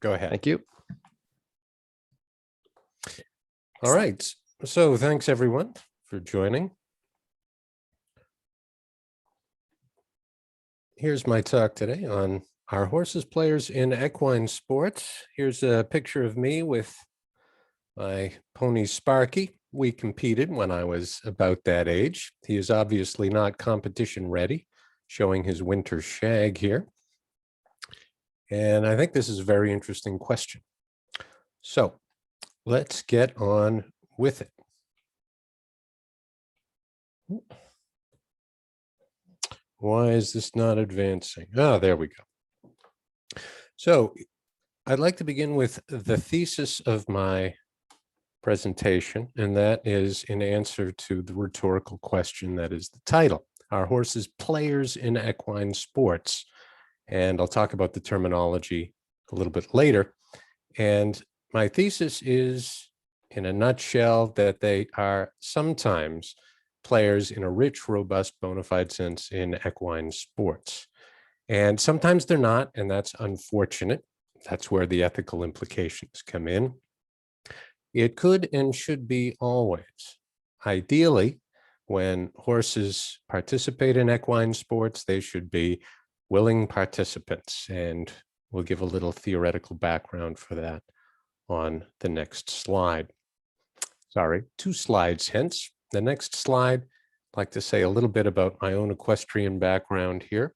Go ahead. Thank you. All right. So thanks everyone for joining. Here's my talk today on our horses players in equine sports. Here's a picture of me with my pony Sparky. We competed when I was about that age. He is obviously not competition ready, showing his winter shag here. And I think this is a very interesting question. So let's get on with it. Why is this not advancing? Oh, there we go. So I'd like to begin with the thesis of my presentation, and that is in answer to the rhetorical question that is the title. Are horses players in equine sports? And I'll talk about the terminology a little bit later. And my thesis is, in a nutshell, that they are sometimes players in a rich, robust, bona fide sense in equine sports. And sometimes they're not, and that's unfortunate. That's where the ethical implications come in. It could and should be always. Ideally, when horses participate in equine sports, they should be willing participants, and we'll give a little theoretical background for that on the next slide. Sorry, 2 slides hence. The next slide, I'd like to say a little bit about my own equestrian background here.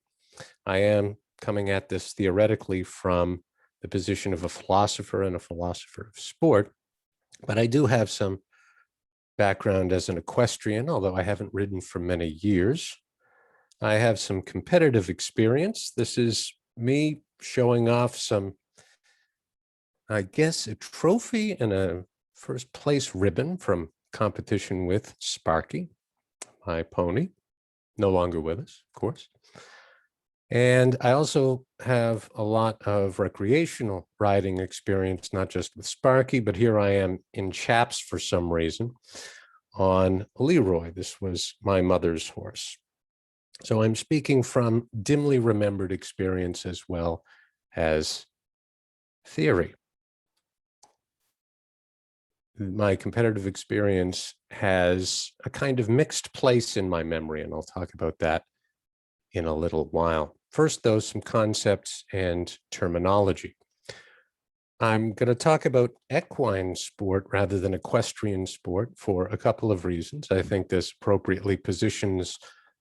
I am coming at this theoretically from the position of a philosopher and a philosopher of sport, but I do have some background as an equestrian, although I haven't ridden for many years. I have some competitive experience. This is me showing off some, I guess, a trophy and a first place ribbon from competition with Sparky, my pony, no longer with us, of course. And I also have a lot of recreational riding experience, not just with Sparky, but here I am in chaps for some reason on Leroy. This was my mother's horse. So I'm speaking from dimly remembered experience as well as theory. My competitive experience has a kind of mixed place in my memory, and I'll talk about that in a little while. First, though, some concepts and terminology. I'm going to talk about equine sport rather than equestrian sport for a couple of reasons. I think this appropriately positions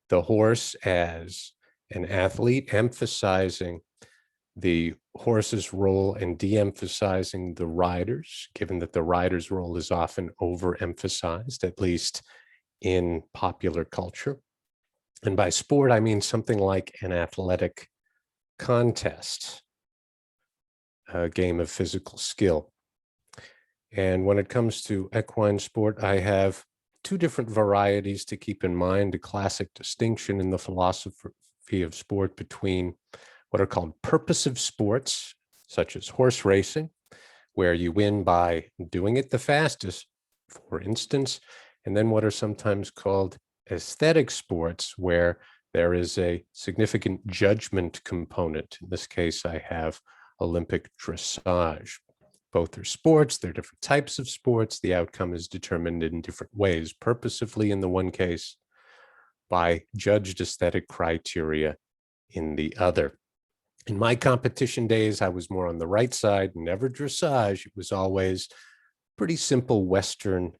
the horse as an athlete, emphasizing the horse's role and de-emphasizing the rider's, given that the rider's role is often overemphasized, at least in popular culture. And by sport, I mean something like an athletic contest, a game of physical skill. And when it comes to equine sport, I have 2 different varieties to keep in mind, a classic distinction in the philosophy of sport between what are called purposive sports, such as horse racing, where you win by doing it the fastest, for instance, and then what are sometimes called aesthetic sports, where there is a significant judgment component. In this case, I have Olympic dressage. Both are sports, they're different types of sports. The outcome is determined in different ways, purposively in the one case, by judged aesthetic criteria in the other. In my competition days, I was more on the right side, never dressage. It was always pretty simple Western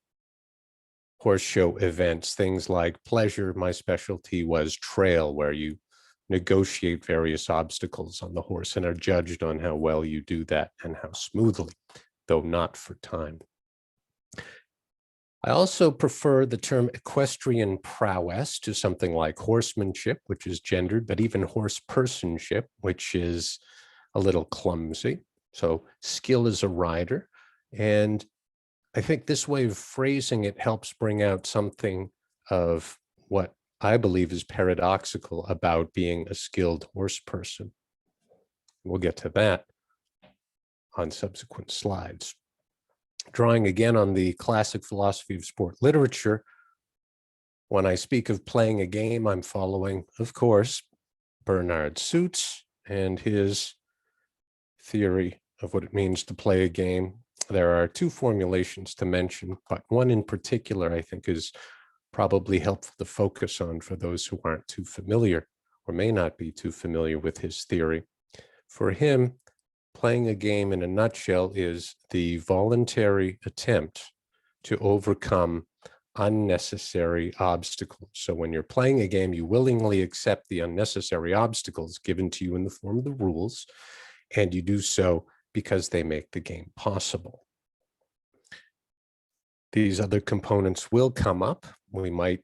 horse show events, things like pleasure. My specialty was trail, where you negotiate various obstacles on the horse and are judged on how well you do that and how smoothly, though not for time. I also prefer the term equestrian prowess to something like horsemanship, which is gendered, but even horsepersonship, which is a little clumsy. So skill as a rider. And I think this way of phrasing it helps bring out something of what I believe is paradoxical about being a skilled horse person. We'll get to that on subsequent slides. Drawing again on the classic philosophy of sport literature, when I speak of playing a game, I'm following, of course, Bernard Suits and his theory of what it means to play a game. There are two formulations to mention, but one in particular I think is probably helpful to focus on for those who aren't too familiar or may not be too familiar with his theory. For him, playing a game in a nutshell is the voluntary attempt to overcome unnecessary obstacles. So when you're playing a game, you willingly accept the unnecessary obstacles given to you in the form of the rules, and you do so because they make the game possible. These other components will come up. We might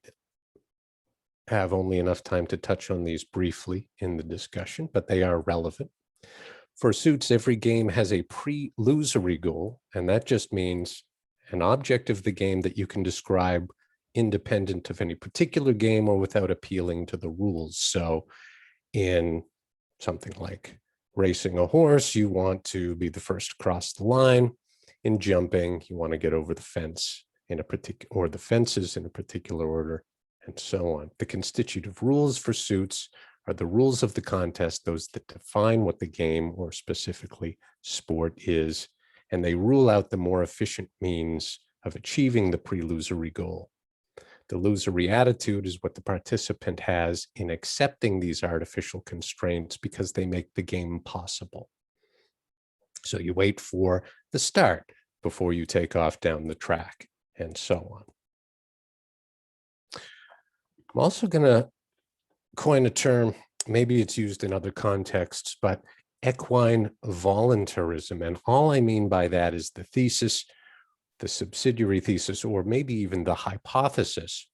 have only enough time to touch on these briefly in the discussion, but they are relevant. For suits, every game has a pre-losery goal, and that just means an object of the game that you can describe independent of any particular game or without appealing to the rules. So in something like racing a horse, you want to be the first to cross the line. In jumping, you want to get over the fence in a particular, or the fences in a particular order, and so on. The constitutive rules for suits are the rules of the contest, those that define what the game, or specifically sport, is, and they rule out the more efficient means of achieving the pre-losery goal. The losery attitude is what the participant has in accepting these artificial constraints because they make the game possible. So you wait for the start before you take off down the track, and so on. I'm also going to coin a term, maybe it's used in other contexts, but equine voluntarism. And all I mean by that is the thesis, the subsidiary thesis, or maybe even the hypothesis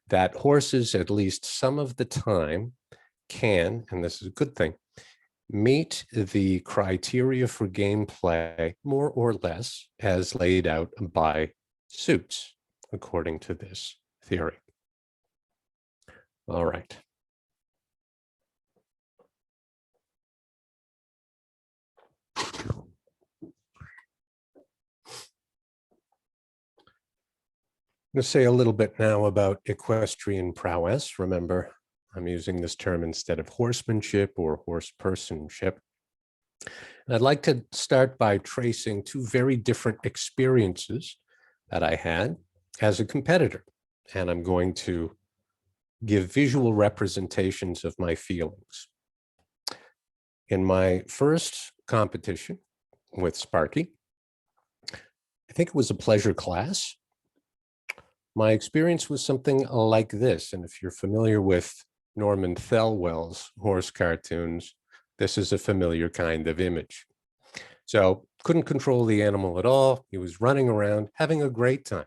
that horses, at least some of the time, can, and this is a good thing, meet the criteria for gameplay more or less as laid out by suits, according to this theory. All right. I'm going to say a little bit now about equestrian prowess. Remember, I'm using this term instead of horsemanship or horsepersonship. And I'd like to start by tracing two very different experiences that I had as a competitor. And I'm going to give visual representations of my feelings. In my first competition with Sparky, I think it was a pleasure class. My experience was something like this. And if you're familiar with Norman Thelwell's horse cartoons, this is a familiar kind of image. So couldn't control the animal at all. He was running around, having a great time.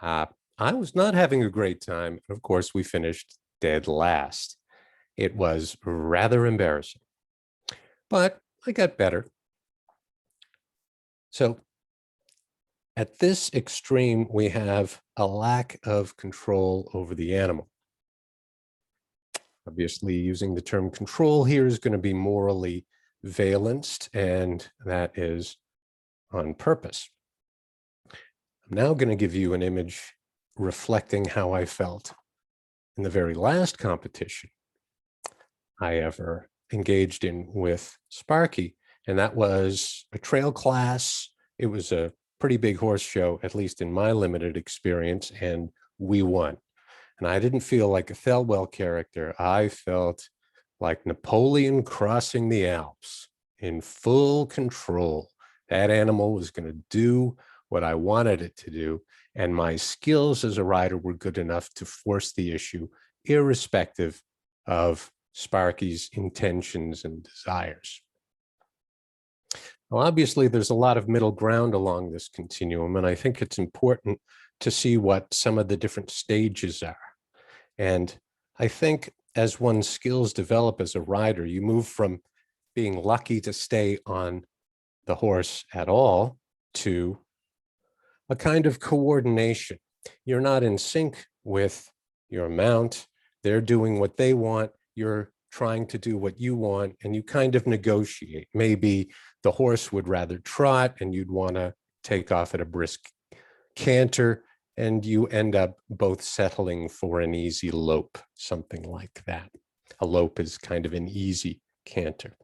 I was not having a great time. And of course, we finished dead last. It was rather embarrassing, but I got better. So at this extreme, we have a lack of control over the animal. Obviously, using the term control here is going to be morally valenced, and that is on purpose. I'm now going to give you an image reflecting how I felt in the very last competition I ever engaged in with Sparky, and that was a trail class. It was a pretty big horse show, at least in my limited experience, and we won. And I didn't feel like a Thelwell character. I felt like Napoleon crossing the Alps in full control. That animal was going to do what I wanted it to do, and my skills as a rider were good enough to force the issue, irrespective of Sparky's intentions and desires. Well, obviously, there's a lot of middle ground along this continuum, and I think it's important to see what some of the different stages are. And I think as one's skills develop as a rider, you move from being lucky to stay on the horse at all to a kind of coordination. You're not in sync with your mount. They're doing what they want. You're trying to do what you want, and you kind of negotiate. Maybe the horse would rather trot and you'd want to take off at a brisk canter, and you end up both settling for an easy lope, something like that. A lope is kind of an easy canter.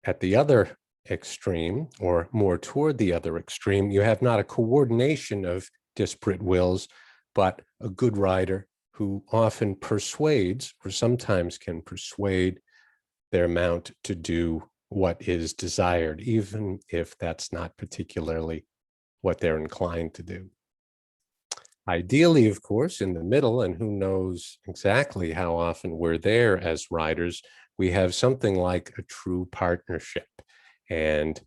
at the other extreme, or more toward the other extreme, you have not a coordination of disparate wills, but a good rider who often persuades, or sometimes can persuade, their mount to do what is desired, even if that's not particularly what they're inclined to do. Ideally, of course, in the middle, and who knows exactly how often we're there as riders, we have something like a true partnership. And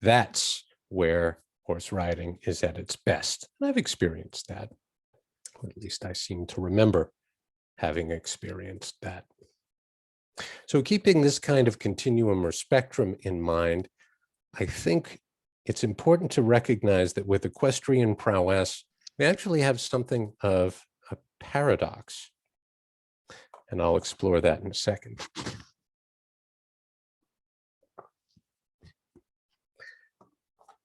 that's where horse riding is at its best. And I've experienced that, or at least I seem to remember having experienced that. So keeping this kind of continuum or spectrum in mind, I think it's important to recognize that with equestrian prowess, we actually have something of a paradox. And I'll explore that in a second.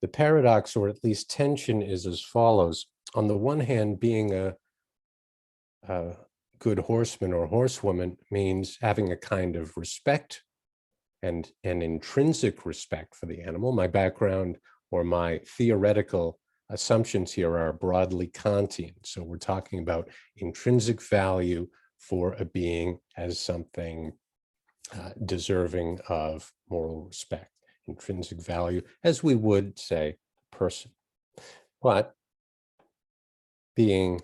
The paradox, or at least tension, is as follows. On the one hand, being a good horseman or horsewoman means having a kind of respect and an intrinsic respect for the animal. My background or my theoretical assumptions here are broadly Kantian. So we're talking about intrinsic value for a being as something deserving of moral respect, intrinsic value, as we would say, a person. But being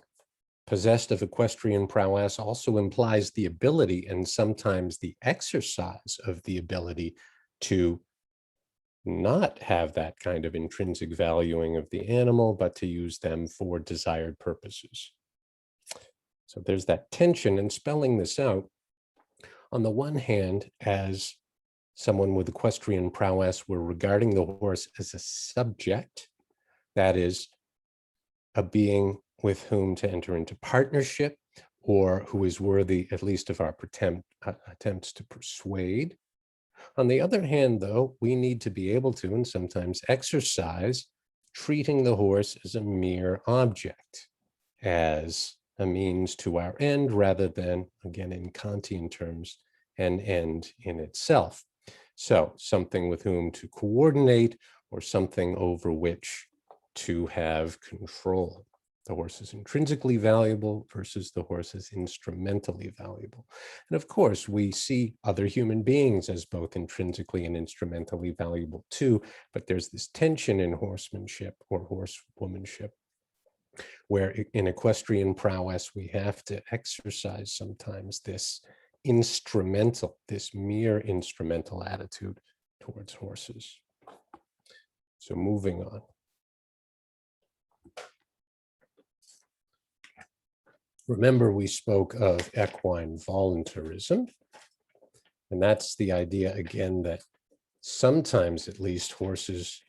possessed of equestrian prowess also implies the ability, and sometimes the exercise of the ability, to not have that kind of intrinsic valuing of the animal, but to use them for desired purposes. So there's that tension, and spelling this out, on the one hand, as someone with equestrian prowess, we're regarding the horse as a subject, that is, a being with whom to enter into partnership, or who is worthy at least of our attempts to persuade. On the other hand, though, we need to be able to, and sometimes exercise, treating the horse as a mere object, as a means to our end, rather than, again, in Kantian terms, an end in itself. So something with whom to coordinate, or something over which to have control. The horse is intrinsically valuable versus the horse is instrumentally valuable. And of course, we see other human beings as both intrinsically and instrumentally valuable too, but there's this tension in horsemanship or horsewomanship, where in equestrian prowess, we have to exercise sometimes this instrumental, this mere instrumental attitude towards horses. So moving on. Remember, we spoke of equine voluntarism, and that's the idea, again, that sometimes at least horses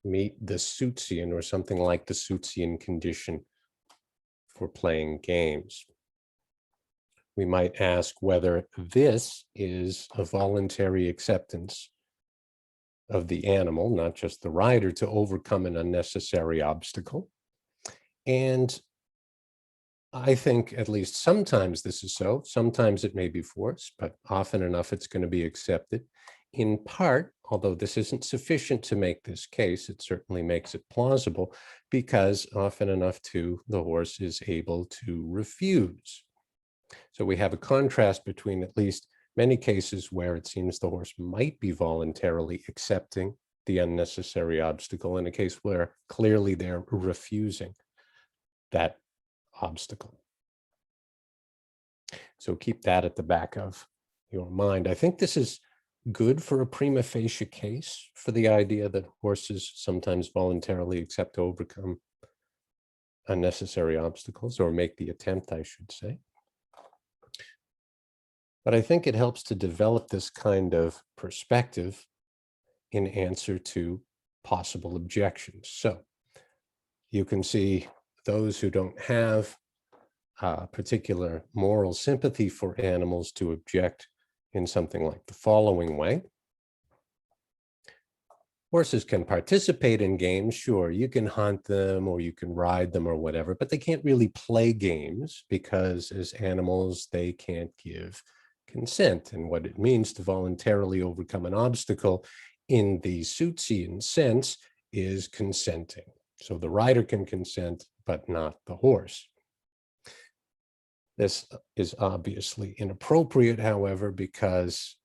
meet the Suitzian, or something like the Suitzian condition, for playing games. We might ask whether this is a voluntary acceptance of the animal, not just the rider, to overcome an unnecessary obstacle. And I think at least sometimes this is so. Sometimes it may be forced, but often enough it's going to be accepted. In part, although this isn't sufficient to make this case, it certainly makes it plausible, because often enough too, the horse is able to refuse. So we have a contrast between at least many cases where it seems the horse might be voluntarily accepting the unnecessary obstacle, and a case where clearly they're refusing that obstacle. So keep that at the back of your mind. I think this is good for a prima facie case for the idea that horses sometimes voluntarily accept to overcome unnecessary obstacles, or make the attempt, I should say. But I think it helps to develop this kind of perspective in answer to possible objections. So you can see those who don't have particular moral sympathy for animals to object in something like the following way. Horses can participate in games, sure, you can hunt them or you can ride them or whatever, but they can't really play games, because as animals, they can't give consent. And what it means to voluntarily overcome an obstacle in the Seussian sense is consenting. So the rider can consent, but not the horse. This is obviously inappropriate, however, because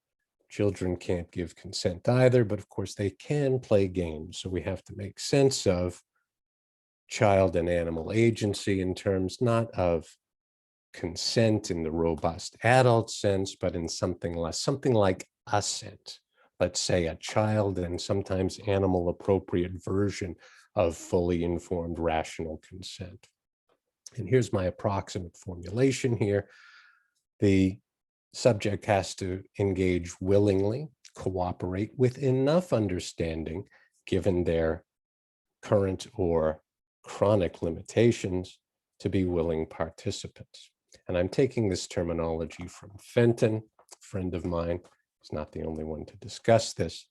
children can't give consent either, but of course they can play games. So we have to make sense of child and animal agency in terms not of consent in the robust adult sense, but in something less, something like assent. Let's say a child and sometimes animal appropriate version of fully informed rational consent. And here's my approximate formulation here. The subject has to engage willingly, cooperate with enough understanding, given their current or chronic limitations, to be willing participants. And I'm taking this terminology from Fenton, a friend of mine. He's not the only one to discuss this.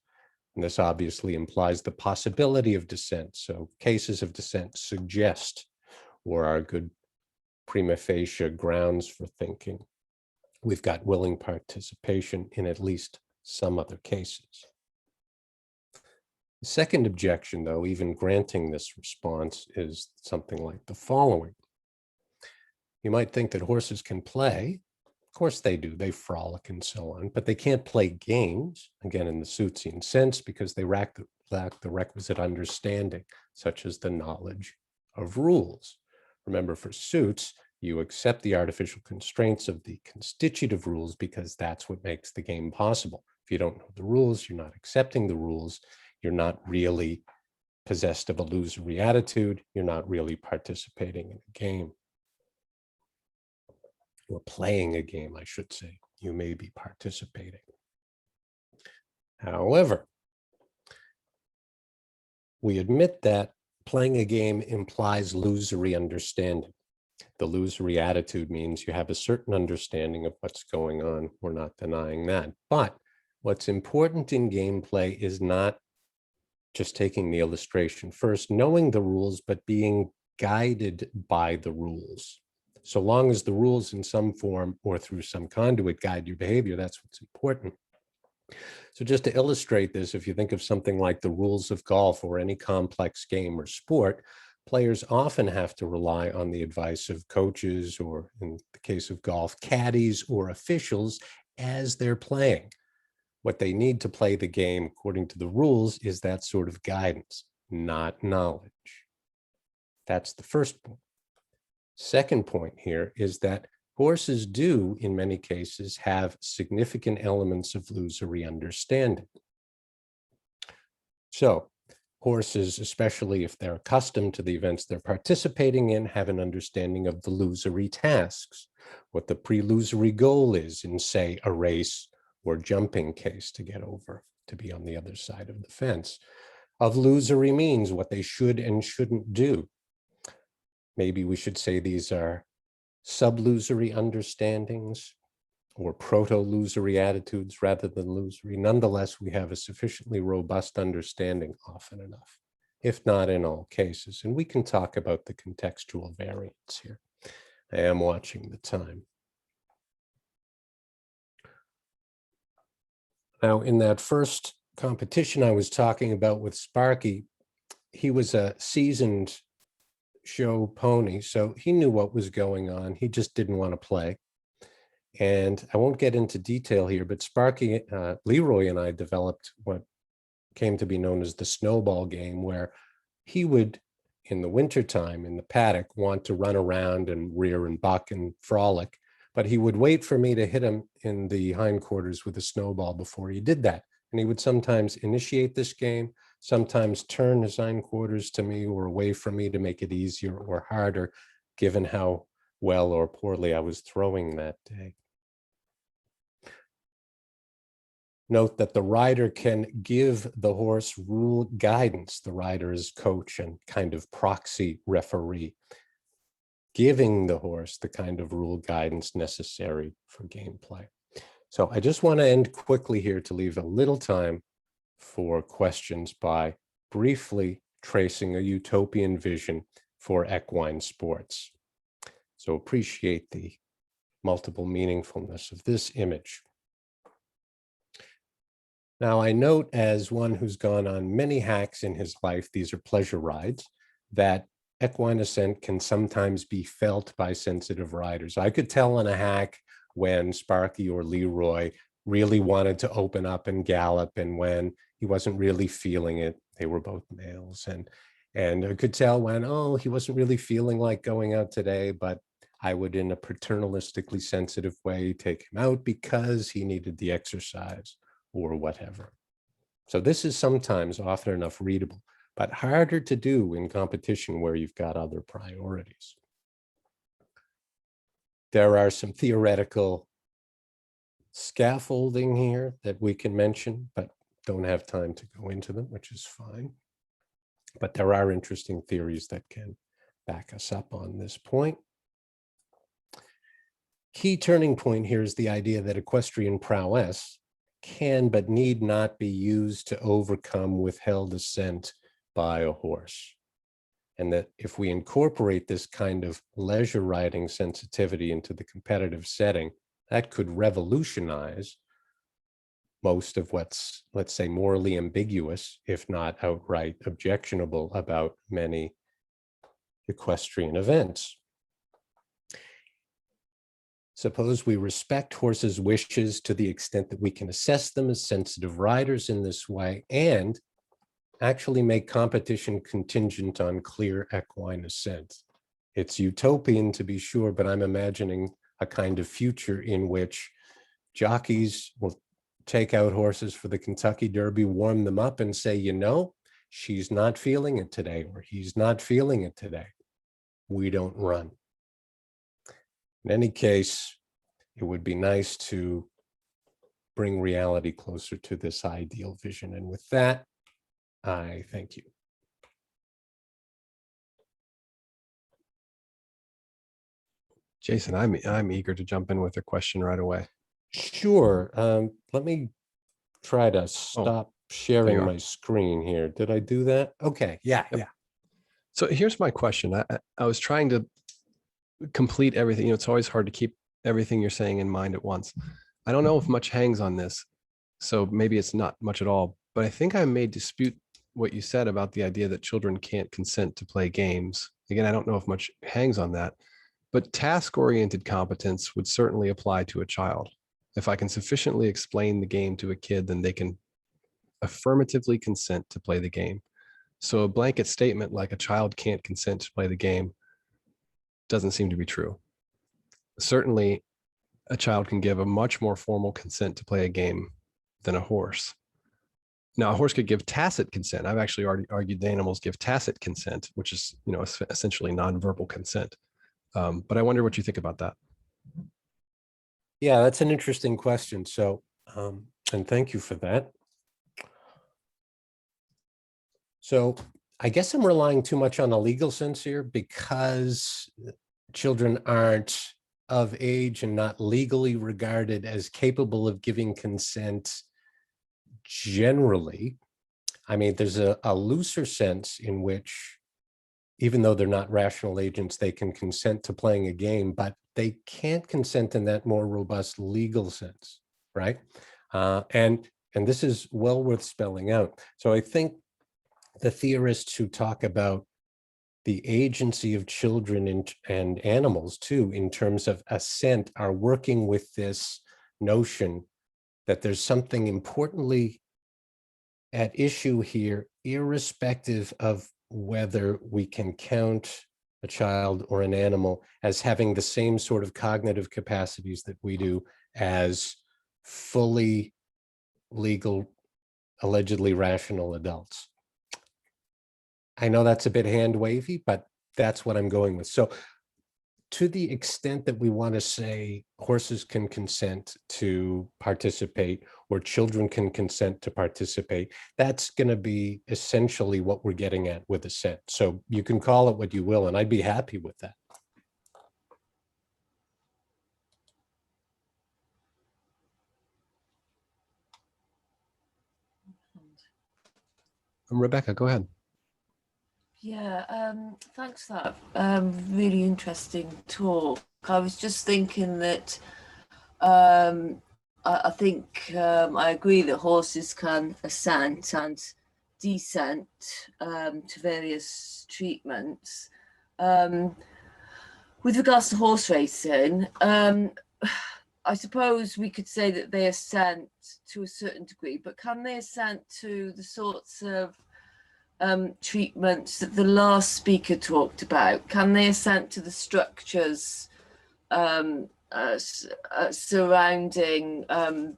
And this obviously implies the possibility of dissent. So cases of dissent suggest or are good prima facie grounds for thinking we've got willing participation in at least some other cases. The second objection, though, even granting this response, is something like the following. You might think that horses can play. Of course they do. They frolic and so on, but they can't play games, again, in the Seussian sense, because they lack the requisite understanding, such as the knowledge of rules. Remember, for suits, you accept the artificial constraints of the constitutive rules because that's what makes the game possible. If you don't know the rules, you're not accepting the rules, you're not really possessed of illusory attitude, you're not really participating in a game. Or playing a game, I should say. You may be participating. However, we admit that playing a game implies illusory understanding. The illusory attitude means you have a certain understanding of what's going on. We're not denying that. But what's important in gameplay is not just taking the illustration first, knowing the rules, but being guided by the rules. So long as the rules in some form or through some conduit guide your behavior, that's what's important. So just to illustrate this, if you think of something like the rules of golf or any complex game or sport, players often have to rely on the advice of coaches, or in the case of golf, caddies or officials as they're playing. What they need to play the game according to the rules is that sort of guidance, not knowledge. That's the first point. Second point here is that horses do, in many cases, have significant elements of illusory understanding. So horses, especially if they're accustomed to the events they're participating in, have an understanding of the illusory tasks, what the pre-illusory goal is in, say, a race or jumping case to get over, to be on the other side of the fence, of illusory means, what they should and shouldn't do. Maybe we should say these are sub-illusory understandings or proto-illusory attitudes rather than illusory. Nonetheless, we have a sufficiently robust understanding often enough, if not in all cases. And we can talk about the contextual variants here. I am watching the time. Now, in that first competition I was talking about with Sparky, he was a seasoned show pony, so he knew what was going on. He just didn't want to play. And I won't get into detail here, but Sparky, Leroy and I developed what came to be known as the snowball game, where he would, in the wintertime in the paddock, want to run around and rear and buck and frolic, but he would wait for me to hit him in the hindquarters with a snowball before he did that. And he would sometimes initiate this game, sometimes turn his hindquarters to me or away from me to make it easier or harder, given how well or poorly I was throwing that day. Note that the rider can give the horse rule guidance. The rider is coach and kind of proxy referee, giving the horse the kind of rule guidance necessary for gameplay. So I just want to end quickly here to leave a little time for questions by briefly tracing a utopian vision for equine sports. So appreciate the multiple meaningfulness of this image. Now, I note, as one who's gone on many hacks in his life, these are pleasure rides, that equine ascent can sometimes be felt by sensitive riders. I could tell on a hack when Sparky or Leroy really wanted to open up and gallop, and when he wasn't really feeling it. They were both males, and I could tell when, oh, he wasn't really feeling like going out today, but I would, in a paternalistically sensitive way, take him out because he needed the exercise or whatever. So this is sometimes often enough readable, but harder to do in competition where you've got other priorities. There are some theoretical scaffolding here that we can mention, but don't have time to go into them, which is fine. But there are interesting theories that can back us up on this point. Key turning point here is the idea that equestrian prowess can but need not be used to overcome withheld assent by a horse. And that if we incorporate this kind of leisure riding sensitivity into the competitive setting, that could revolutionize most of what's, let's say, morally ambiguous, if not outright objectionable, about many equestrian events. Suppose we respect horses' wishes to the extent that we can assess them as sensitive riders in this way, and actually make competition contingent on clear equine assent. It's utopian, to be sure, but I'm imagining a kind of future in which jockeys will take out horses for the Kentucky Derby, warm them up, and say, you know, she's not feeling it today, or he's not feeling it today. We don't run. In any case, it would be nice to bring reality closer to this ideal vision. And with that, I thank you. Jason, I'm eager to jump in with a question right away. Sure. Let me try to stop sharing my screen here. Did I do that? Okay. Yeah. Yep. Yeah. So here's my question. I was trying to complete everything. You know, it's always hard to keep everything you're saying in mind at once. I don't know if much hangs on this, so maybe it's not much at all, but I think I may dispute what you said about the idea that children can't consent to play games. Again, I don't know if much hangs on that, but task-oriented competence would certainly apply to a child. If I can sufficiently explain the game to a kid, then they can affirmatively consent to play the game. So a blanket statement like a child can't consent to play the game doesn't seem to be true. Certainly, a child can give a much more formal consent to play a game than a horse. Now, a horse could give tacit consent. I've actually already argued that animals give tacit consent, which is, you know, essentially nonverbal consent. But I wonder what you think about that. Yeah, that's an interesting question. So, and thank you for that. So I guess I'm relying too much on the legal sense here because children aren't of age and not legally regarded as capable of giving consent generally. I mean, there's a looser sense in which, even though they're not rational agents, they can consent to playing a game, but they can't consent in that more robust legal sense, right? And this is well worth spelling out. So I think the theorists who talk about the agency of children and animals too, in terms of assent, are working with this notion that there's something importantly at issue here, irrespective of whether we can count a child or an animal as having the same sort of cognitive capacities that we do as fully legal, allegedly rational adults. I know that's a bit hand wavy, but that's what I'm going with. So to the extent that we want to say horses can consent to participate or children can consent to participate, that's going to be essentially what we're getting at with assent. So you can call it what you will, and I'd be happy with that. Rebecca, go ahead. Yeah, thanks for that really interesting talk. I was just thinking that I think I agree that horses can ascent and descent to various treatments. With regards to horse racing, I suppose we could say that they assent to a certain degree, but can they assent to the sorts of treatments that the last speaker talked about? Can they assent to the structures surrounding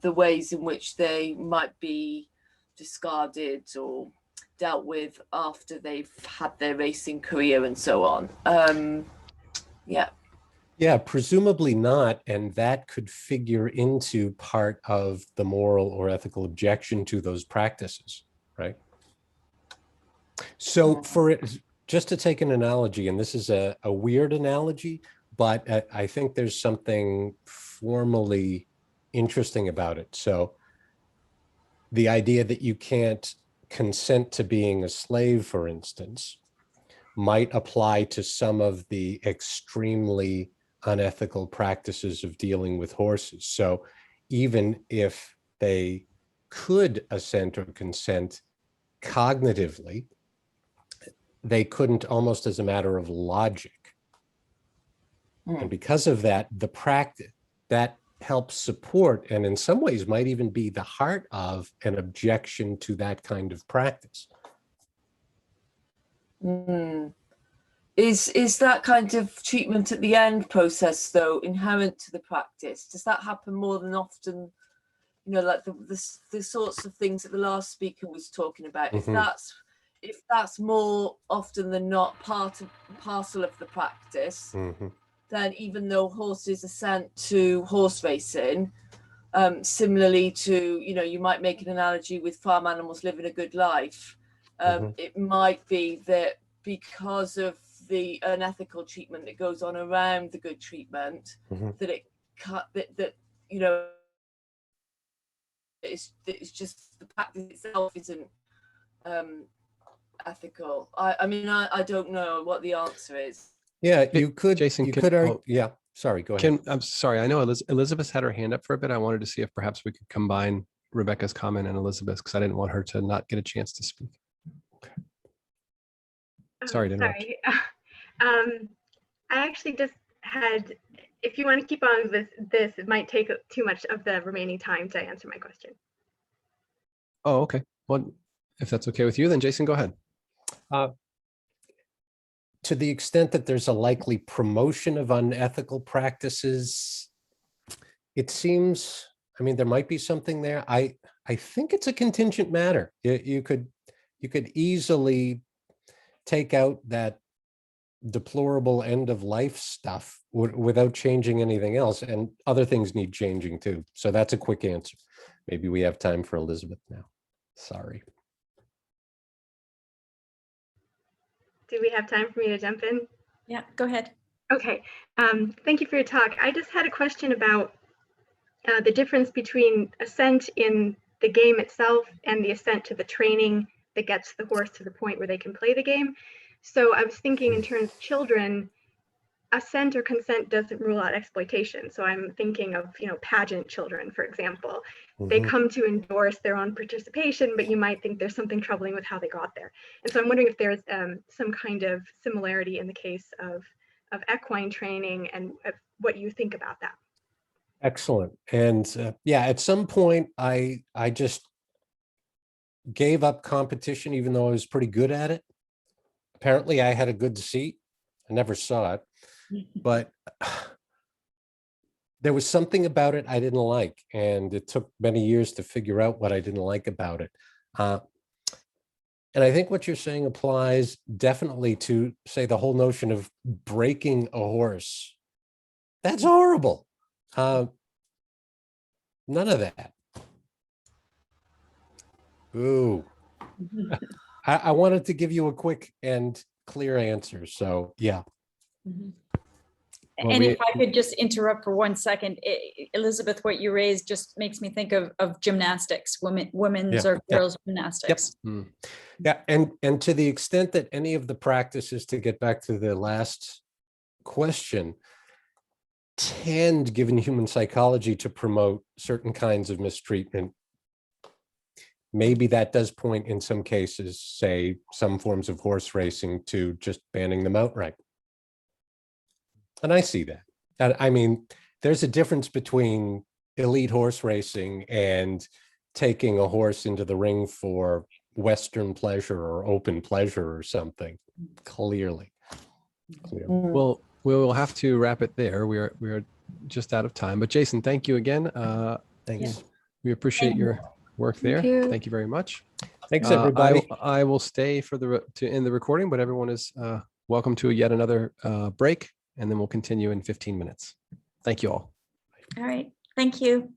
the ways in which they might be discarded or dealt with after they've had their racing career and so on? Yeah. Yeah, presumably not. And that could figure into part of the moral or ethical objection to those practices, right? So for it, just to take an analogy, and this is a weird analogy, but I think there's something formally interesting about it. So the idea that you can't consent to being a slave, for instance, might apply to some of the extremely unethical practices of dealing with horses. So even if they could assent or consent cognitively, they couldn't, almost as a matter of logic. And because of that, the practice that helps support, and in some ways might even be the heart of an objection to that kind of practice. Is that kind of treatment at the end process, though, inherent to the practice? Does that happen more than often? You know, like the sorts of things that the last speaker was talking about. If that's more often than not part and parcel of the practice, then even though horses are sent to horse racing, similarly to, you know, you might make an analogy with farm animals living a good life. It might be that because of the unethical treatment that goes on around the good treatment, that it that you know, it's just the practice itself isn't ethical. I mean, I don't know what the answer is. Yeah, you could, Jason, yeah, sorry, go ahead. I'm sorry. I know Elizabeth had her hand up for a bit. I wanted to see if perhaps we could combine Rebecca's comment and Elizabeth's, because I didn't want her to not get a chance to speak. Okay. Sorry to interrupt. Sorry. I actually just had, if you want to keep on with this, it might take too much of the remaining time to answer my question. Oh, okay. Well, if that's okay with you, then Jason, go ahead. To the extent that there's a likely promotion of unethical practices, it seems, I mean, there might be something there. I think it's a contingent matter. You could easily take out that deplorable end of life stuff without changing anything else, and other things need changing too. So that's a quick answer. Maybe we have time for Elizabeth now. Sorry. Do we have time for me to jump in? Yeah, go ahead. Okay. Thank you for your talk. I just had a question about the difference between assent in the game itself and the assent to the training that gets the horse to the point where they can play the game. So I was thinking in terms of children, assent or consent doesn't rule out exploitation. So I'm thinking of, you know, pageant children, for example. They come to endorse their own participation, but you might think there's something troubling with how they got there. And so I'm wondering if there's some kind of similarity in the case of equine training and what you think about that. Excellent. And yeah, at some point I just gave up competition, even though I was pretty good at it. Apparently I had a good seat. I never saw it, but there was something about it I didn't like. And it took many years to figure out what I didn't like about it. And I think what you're saying applies definitely to, say, the whole notion of breaking a horse. That's horrible. None of that. Ooh. I wanted to give you a quick and clear answer. So, yeah. And if I could just interrupt for 1 second, Elizabeth, what you raised just makes me think of gymnastics, women's or girls' gymnastics. Yep. Yeah, and to the extent that any of the practices, to get back to the last question, tend, given human psychology, to promote certain kinds of mistreatment. Maybe that does point in some cases, say some forms of horse racing, to just banning them outright. And I see that. And I mean, there's a difference between elite horse racing and taking a horse into the ring for Western pleasure or open pleasure or something. Clearly. Well, we will have to wrap it there. We are just out of time. But Jason, thank you again. Thanks. We appreciate your work there. you. Thank you very much. Thanks, everybody. I will stay for to end the recording, but everyone is welcome to yet another break, and then we'll continue in 15 minutes. Thank you all. All right. Thank you.